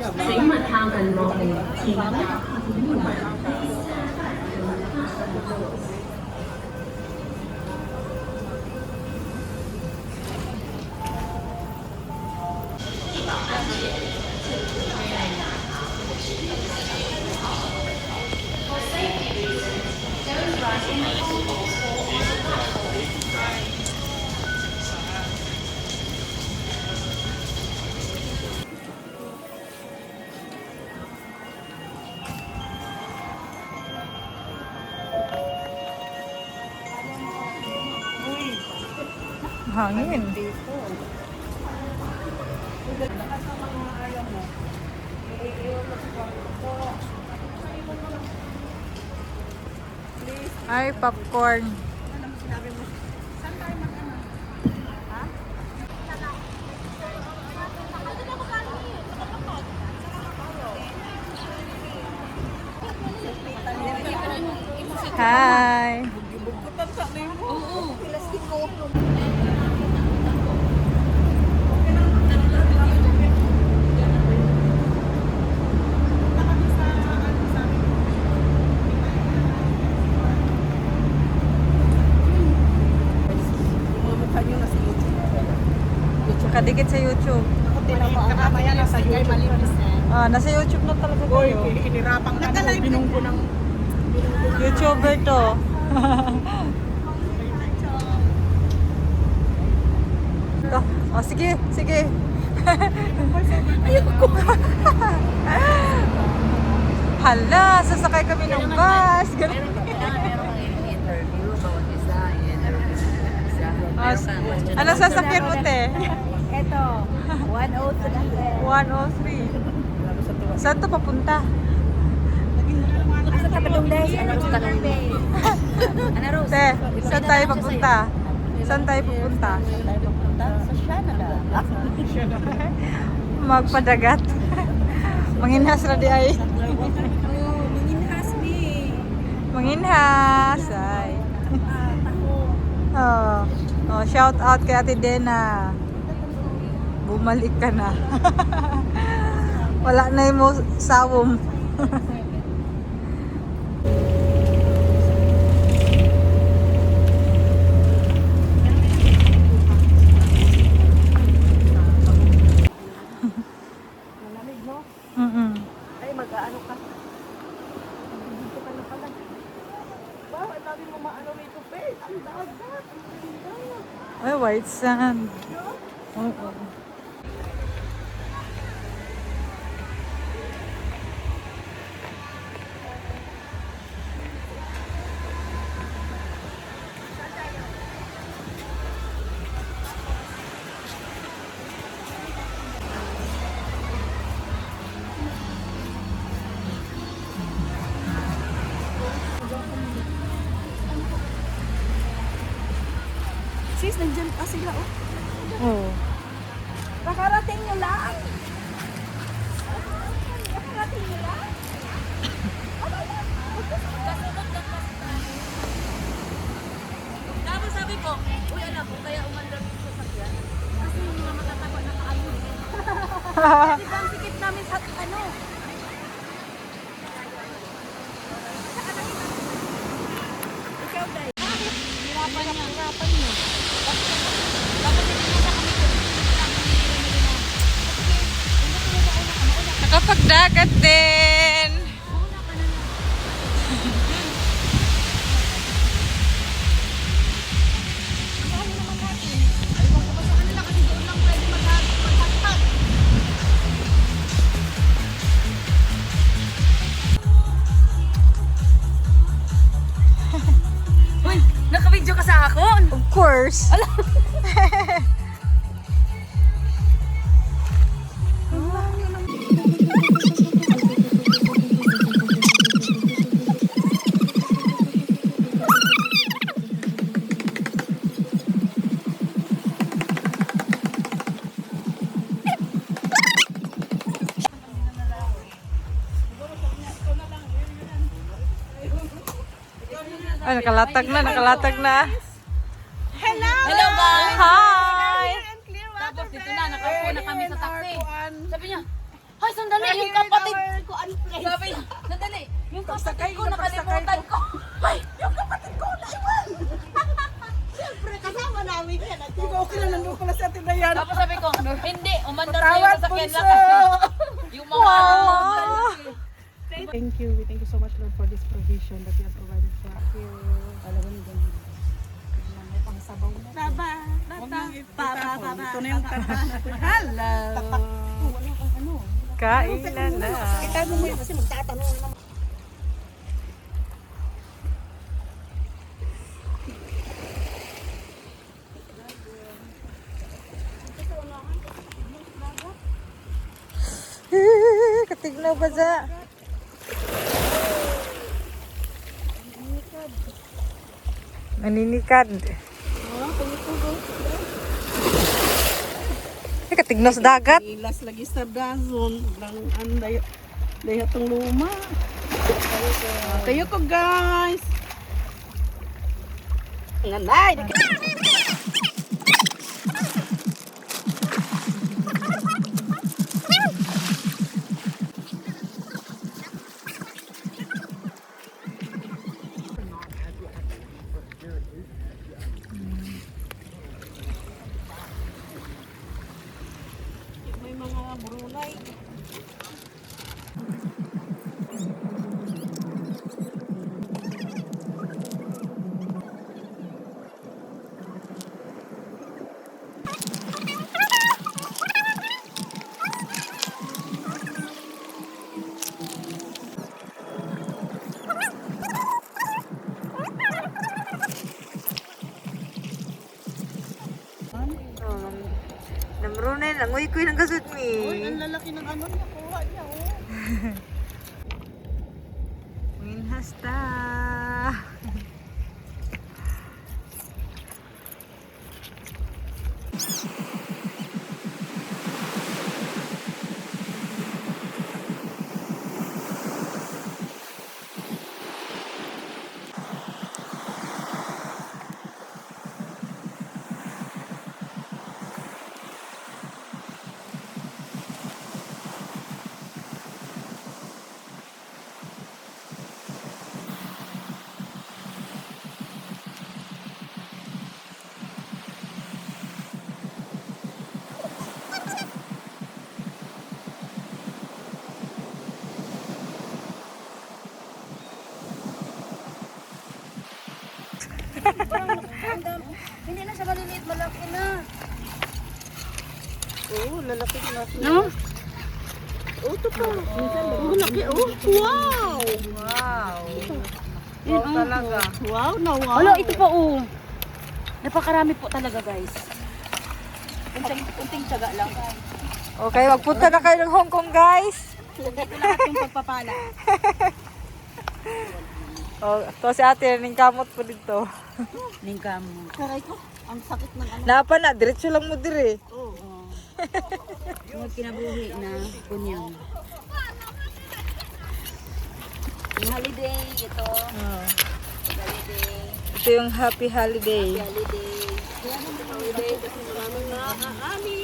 請勿靠近我哋，前Hangin. Ay, popcorn. Hi. Kadikit sa YouTube. Mamaya nasa YouTube. Ah, nasa YouTube na talaga Boy, kayo. hinirapang na ako. Binunggo ng... YouTuber to. Oh, sige, sige. Ayoko. Hala, sasakay kami ng bus. Ganun. Ano sasakyan mo, te? Ito, 103. 103. Saan to papunta? Asa ka ba dong days? Ano ros tanong be? Ano ros? Te, saan tayo papunta? Saan tayo papunta? Tayo papunta sa Canada. Magpadagat. Manginhas na di ay. Oh, manginhas ni. Manginhas. Ay. Oh. Oh, shout out kay Ate Dena. Bumalik ka na. Wala na yung mo sawom. Malamig mo? Ay, mag-ano ka? Dito ka na pala. Wow, ang dami mo maano rito, Faith. Ang dagat. Ang ganda. Ay, white sand. Oo. Sis, nandyan pa sila, oh. Oh. Nakarating nyo lang. Nakarating nyo lang. Tapos sabi ko, uy anak ko, kaya umandar yung sasakyan. Kasi yung mga matatapa na kaano. Diba ang sikip namin sa ano? Ikaw, Day. Hirapan niyo. Dapat hindi na kami doon. Nakapagdagat din. Uy, naka-video ka sa akin. Of course. Ay, nakalatag na, nakalatag na. Hello guys! Hi! Tapos dito na, nakaupo na kami sa taxi. Sabi niya, Hoy, sandali, yung kapatid ko, sabi niya, sandali, yung kapatid ko, nakalimutan ko. Hoy, yung kapatid ko, naiwan. Siyempre, kasama namin yan. Hindi ko okay na nandun pala sa atin na yan. Tapos sabi ko, hindi, umandar na yung sasakyan lang kasi. Yung mga... Thank you. We thank you so much, Lord, for this provision that you have provided for us. Talagang ganun. May pangsabaw na. Baba, Huwag nang itapon. Ito na yung kanta natin. Hello! Wala kang ano. Kainan na. Kita mo mo yun kasi magtatanong naman. Katignaw ba sa? Maninikad. Katignaw sa dagat. Ilas lagi sa dazon. Lang anday. Daya itong luma. Kayo ko, guys. Nanay! May mga brunay. Namrunen, langoy ko yung gasot Uy, ni. ang lalaki ng ano niya. Kuha niya, oh. Minhasta. Hindi na siya maliliit, malaki na. Oo, lalaki na. No? Oo, ito pa. Oo, laki. Oh, wow! Wow. Wow talaga. Wow na wow. Wala, ito pa napakarami po talaga, guys. Kunting tiyaga lang. Okay, magpunta na kayo ng Hong Kong, guys. Ito lahat yung pagpapala. Oh, to si ate, ning kamot po dito. Ningkam. Karay ko, ang sakit ng ano. Napa na, diretso lang mo dire. Oo. Yung kinabuhi na kunyang. Yung holiday, ito. Oh. Holiday. Ito yung happy holiday. Holiday. Holiday kasi maraming nakakaani.